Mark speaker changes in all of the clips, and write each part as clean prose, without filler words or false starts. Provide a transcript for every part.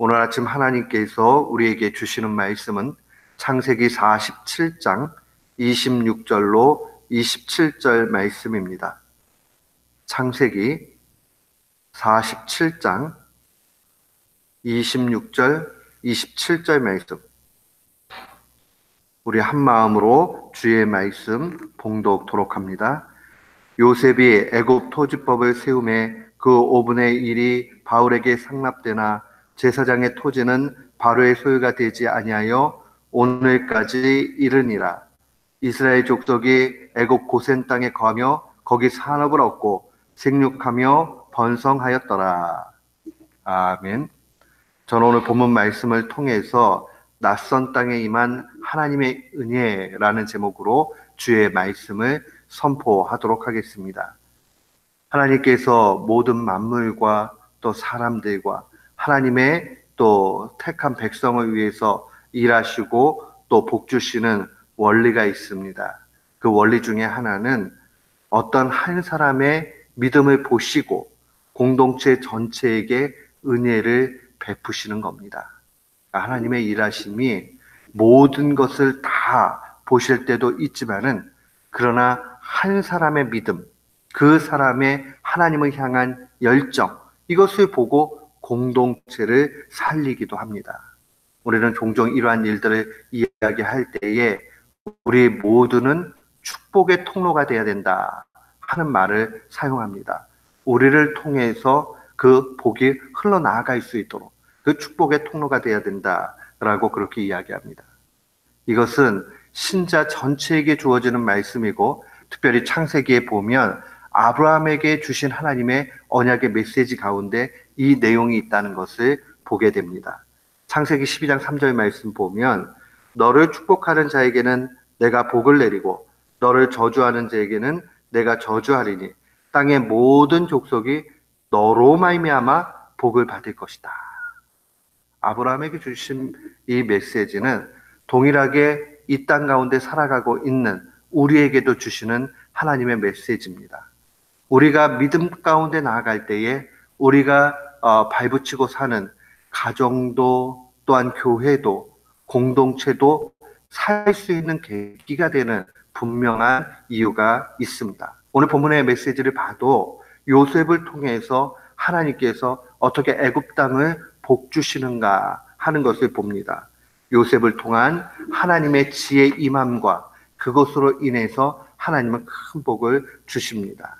Speaker 1: 오늘 아침 하나님께서 우리에게 주시는 말씀은 창세기 47장 26절로 27절 말씀입니다. 창세기 47장 26절, 27절 말씀. 우리 한 마음으로 주의 말씀 봉독토록 합니다. 요셉이 애굽 토지법을 세우매 그 5분의 1이 바울에게 상납되나 제사장의 토지는 바로의 소유가 되지 아니하여 오늘까지 이르니라. 이스라엘 족속이 애굽 고센 땅에 거하며 거기 산업을 얻고 생육하며 번성하였더라. 아멘. 저는 오늘 본문 말씀을 통해서 낯선 땅에 임한 하나님의 은혜라는 제목으로 주의 말씀을 선포하도록 하겠습니다. 하나님께서 모든 만물과 또 사람들과 하나님의 또 택한 백성을 위해서 일하시고 또 복주시는 원리가 있습니다. 그 원리 중에 하나는 어떤 한 사람의 믿음을 보시고 공동체 전체에게 은혜를 베푸시는 겁니다. 하나님의 일하심이 모든 것을 다 보실 때도 있지만은 그러나 한 사람의 믿음, 그 사람의 하나님을 향한 열정, 이것을 보고 공동체를 살리기도 합니다. 우리는 종종 이러한 일들을 이야기할 때에 우리 모두는 축복의 통로가 되어야 된다 하는 말을 사용합니다. 우리를 통해서 그 복이 흘러나갈 수 있도록 그 축복의 통로가 되어야 된다라고 그렇게 이야기합니다. 이것은 신자 전체에게 주어지는 말씀이고 특별히 창세기에 보면 아브라함에게 주신 하나님의 언약의 메시지 가운데 이 내용이 있다는 것을 보게 됩니다. 창세기 12장 3절 말씀 보면 너를 축복하는 자에게는 내가 복을 내리고 너를 저주하는 자에게는 내가 저주하리니 땅의 모든 족속이 너로 말미암아 복을 받을 것이다. 아브라함에게 주신 이 메시지는 동일하게 이 땅 가운데 살아가고 있는 우리에게도 주시는 하나님의 메시지입니다. 우리가 믿음 가운데 나아갈 때에 우리가 발붙이고 사는 가정도 또한 교회도 공동체도 살 수 있는 계기가 되는 분명한 이유가 있습니다. 오늘 본문의 메시지를 봐도 요셉을 통해서 하나님께서 어떻게 애굽 땅을 복주시는가 하는 것을 봅니다. 요셉을 통한 하나님의 지혜 임함과 그것으로 인해서 하나님은 큰 복을 주십니다.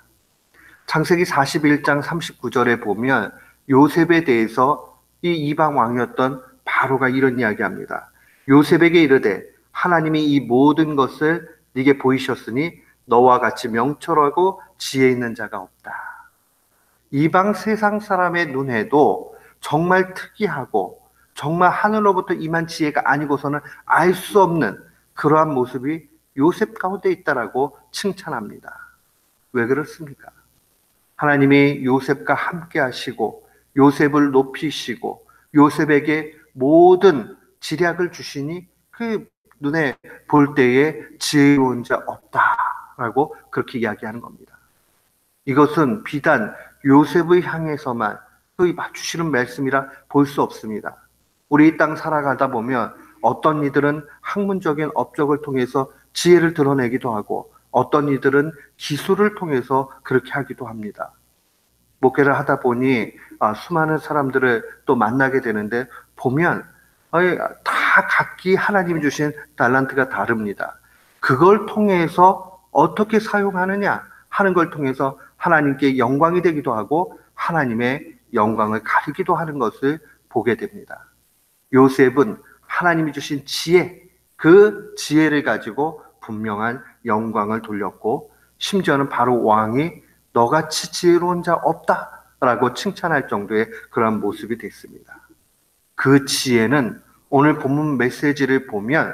Speaker 1: 창세기 41장 39절에 보면 요셉에 대해서 이 이방 왕이었던 바로가 이런 이야기합니다. 요셉에게 이르되 하나님이 이 모든 것을 네게 보이셨으니 너와 같이 명철하고 지혜 있는 자가 없다. 이방 세상 사람의 눈에도 정말 특이하고 정말 하늘로부터 임한 지혜가 아니고서는 알 수 없는 그러한 모습이 요셉 가운데 있다라고 칭찬합니다. 왜 그렇습니까? 하나님이 요셉과 함께 하시고 요셉을 높이시고 요셉에게 모든 지략을 주시니 그 눈에 볼 때에 지혜로운 자 없다라고 그렇게 이야기하는 겁니다. 이것은 비단 요셉을 향해서만 그 맞추시는 말씀이라 볼 수 없습니다. 우리 이 땅 살아가다 보면 어떤 이들은 학문적인 업적을 통해서 지혜를 드러내기도 하고 어떤 이들은 기술을 통해서 그렇게 하기도 합니다. 목회를 하다 보니 수많은 사람들을 또 만나게 되는데 보면 다 각기 하나님이 주신 달란트가 다릅니다. 그걸 통해서 어떻게 사용하느냐 하는 걸 통해서 하나님께 영광이 되기도 하고 하나님의 영광을 가리기도 하는 것을 보게 됩니다. 요셉은 하나님이 주신 지혜, 그 지혜를 가지고 분명한 영광을 돌렸고 심지어는 바로 왕이 너같이 지혜로운 자 없다라고 칭찬할 정도의 그런 모습이 됐습니다. 그 지혜는 오늘 본문 메시지를 보면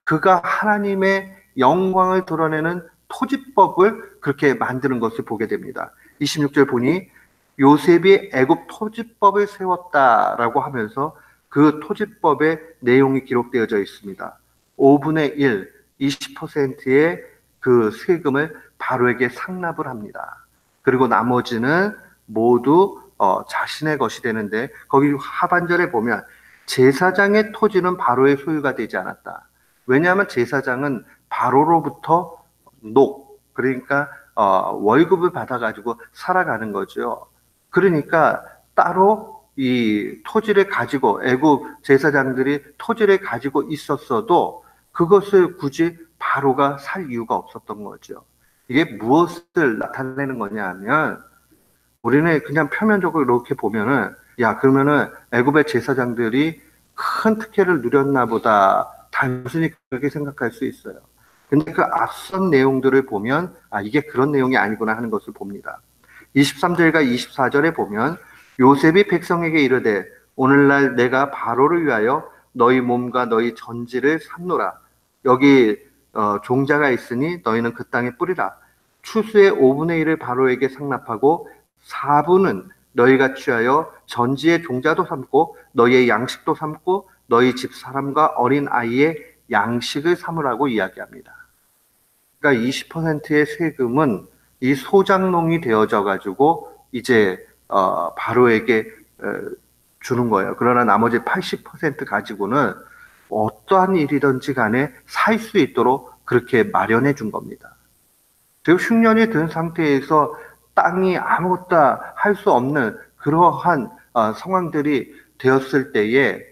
Speaker 1: 그가 하나님의 영광을 드러내는 토지법을 그렇게 만드는 것을 보게 됩니다. 26절 보니 요셉이 애굽 토지법을 세웠다라고 하면서 그 토지법의 내용이 기록되어져 있습니다. 5분의 1, 20%의 그 세금을 바로에게 상납을 합니다. 그리고 나머지는 모두 자신의 것이 되는데 거기 하반절에 보면 제사장의 토지는 바로의 소유가 되지 않았다. 왜냐하면 제사장은 바로로부터 그러니까 월급을 받아가지고 살아가는 거죠. 그러니까 따로 이 토지를 가지고 애굽 제사장들이 토지를 가지고 있었어도 그것을 굳이 바로가 살 이유가 없었던 거죠. 이게 무엇을 나타내는 거냐 하면 우리는 그냥 표면적으로 이렇게 보면은 야 그러면은 애굽의 제사장들이 큰 특혜를 누렸나 보다 단순히 그렇게 생각할 수 있어요. 근데 그 앞선 내용들을 보면 이게 그런 내용이 아니구나 하는 것을 봅니다. 23절과 24절에 보면 요셉이 백성에게 이르되 오늘날 내가 바로를 위하여 너희 몸과 너희 전지를 샀노라. 여기 종자가 있으니 너희는 그 땅에 뿌리라. 추수의 5분의 1을 바로에게 상납하고 4분은 너희가 취하여 전지의 종자도 삼고 너희의 양식도 삼고 너희 집 사람과 어린 아이의 양식을 삼으라고 이야기합니다. 그러니까 20%의 세금은 이 소장농이 되어져 가지고 이제 바로에게 주는 거예요. 그러나 나머지 80% 가지고는 어떠한 일이든지 간에 살 수 있도록 그렇게 마련해 준 겁니다. 즉 흉년이 든 상태에서 땅이 아무것도 할 수 없는 그러한 상황들이 되었을 때에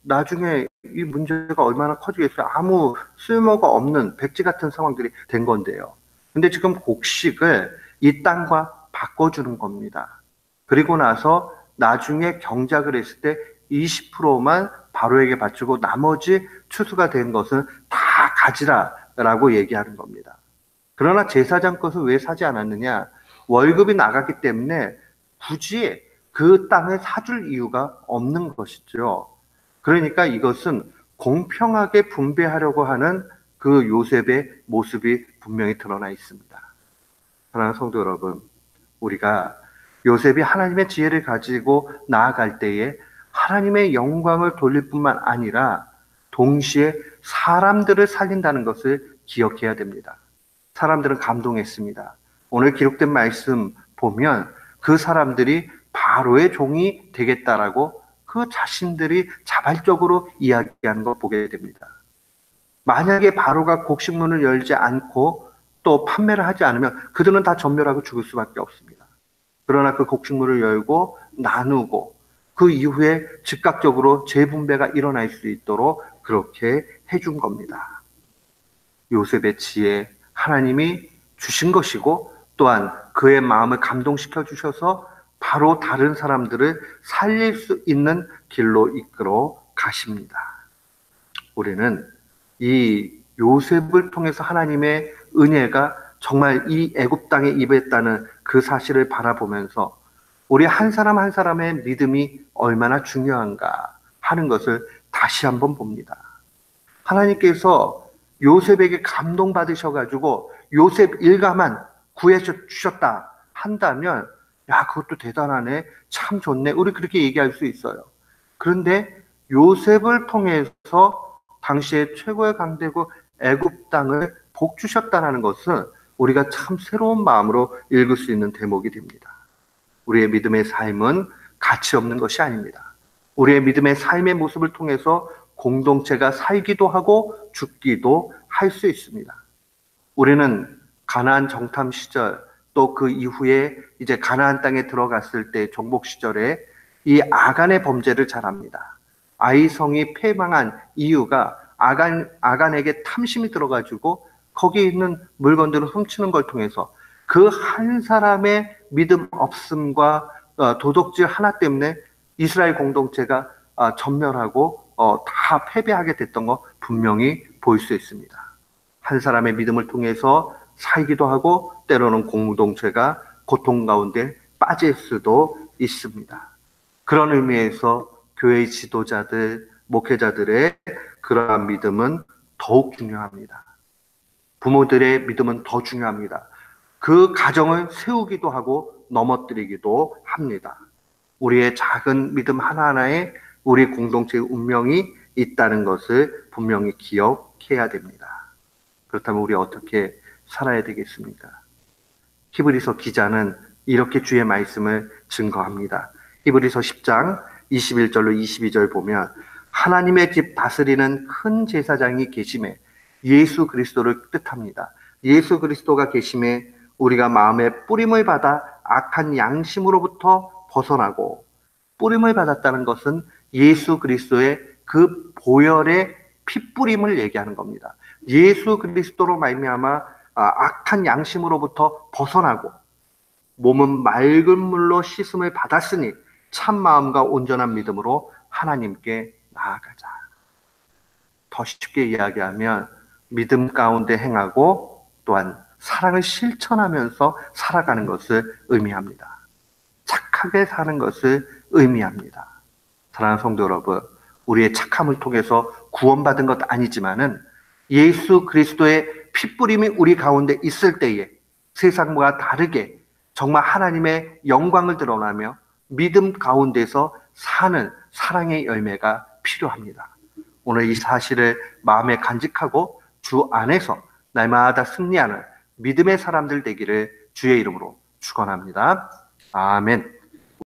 Speaker 1: 나중에 이 문제가 얼마나 커지겠어요. 아무 쓸모가 없는 백지 같은 상황들이 된 건데요. 근데 지금 곡식을 이 땅과 바꿔주는 겁니다. 그리고 나서 나중에 경작을 했을 때 20%만 바로에게 바치고 나머지 추수가 된 것은 다 가지라라고 얘기하는 겁니다. 그러나 제사장 것을 왜 사지 않았느냐? 월급이 나갔기 때문에 굳이 그 땅을 사줄 이유가 없는 것이죠. 그러니까 이것은 공평하게 분배하려고 하는 그 요셉의 모습이 분명히 드러나 있습니다. 사랑하는 성도 여러분, 우리가 요셉이 하나님의 지혜를 가지고 나아갈 때에 하나님의 영광을 돌릴 뿐만 아니라 동시에 사람들을 살린다는 것을 기억해야 됩니다. 사람들은 감동했습니다. 오늘 기록된 말씀 보면 그 사람들이 바로의 종이 되겠다라고 그 자신들이 자발적으로 이야기하는 걸 보게 됩니다. 만약에 바로가 곡식문을 열지 않고 또 판매를 하지 않으면 그들은 다 전멸하고 죽을 수밖에 없습니다. 그러나 그 곡식문을 열고 나누고 그 이후에 즉각적으로 재분배가 일어날 수 있도록 그렇게 해준 겁니다. 요셉의 지혜, 하나님이 주신 것이고 또한 그의 마음을 감동시켜 주셔서 바로 다른 사람들을 살릴 수 있는 길로 이끌어 가십니다. 우리는 이 요셉을 통해서 하나님의 은혜가 정말 이 애굽 땅에 임했다는 그 사실을 바라보면서 우리 한 사람 한 사람의 믿음이 얼마나 중요한가 하는 것을 다시 한번 봅니다. 하나님께서 요셉에게 감동받으셔가지고 요셉 일가만 구해주셨다 한다면 야 그것도 대단하네, 참 좋네, 우리 그렇게 얘기할 수 있어요. 그런데 요셉을 통해서 당시에 최고의 강대국 애굽 땅을 복 주셨다는 것은 우리가 참 새로운 마음으로 읽을 수 있는 대목이 됩니다. 우리의 믿음의 삶은 가치 없는 것이 아닙니다. 우리의 믿음의 삶의 모습을 통해서 공동체가 살기도 하고 죽기도 할 수 있습니다. 우리는 가나안 정탐 시절 또 그 이후에 이제 가나안 땅에 들어갔을 때 정복 시절에 이 아간의 범죄를 잘 압니다. 아이성이 패망한 이유가 아간에게 탐심이 들어가지고 거기에 있는 물건들을 훔치는 걸 통해서 그 한 사람의 믿음 없음과 도덕질 하나 때문에 이스라엘 공동체가 전멸하고 다 패배하게 됐던 거 분명히 볼 수 있습니다. 한 사람의 믿음을 통해서 살기도 하고 때로는 공동체가 고통 가운데 빠질 수도 있습니다. 그런 의미에서 교회의 지도자들, 목회자들의 그러한 믿음은 더욱 중요합니다. 부모들의 믿음은 더 중요합니다. 그 가정을 세우기도 하고 넘어뜨리기도 합니다. 우리의 작은 믿음 하나하나에 우리 공동체의 운명이 있다는 것을 분명히 기억해야 됩니다. 그렇다면 우리 어떻게 살아야 되겠습니까? 히브리서 기자는 이렇게 주의 말씀을 증거합니다. 히브리서 10장 21절로 22절 보면 하나님의 집 다스리는 큰 제사장이 계심에 예수 그리스도를 뜻합니다. 예수 그리스도가 계심에 우리가 마음의 뿌림을 받아 악한 양심으로부터 벗어나고, 뿌림을 받았다는 것은 예수 그리스도의 그 보혈의 핏뿌림을 얘기하는 겁니다. 예수 그리스도로 말미암아 악한 양심으로부터 벗어나고 몸은 맑은 물로 씻음을 받았으니 참 마음과 온전한 믿음으로 하나님께 나아가자. 더 쉽게 이야기하면 믿음 가운데 행하고 또한 사랑을 실천하면서 살아가는 것을 의미합니다. 착하게 사는 것을 의미합니다. 사랑하는 성도 여러분, 우리의 착함을 통해서 구원받은 것 아니지만은 예수 그리스도의 핏부림이 우리 가운데 있을 때에 세상과 다르게 정말 하나님의 영광을 드러나며 믿음 가운데서 사는 사랑의 열매가 필요합니다. 오늘 이 사실을 마음에 간직하고 주 안에서 날마다 승리하는 믿음의 사람들 되기를 주의 이름으로 축원합니다. 아멘.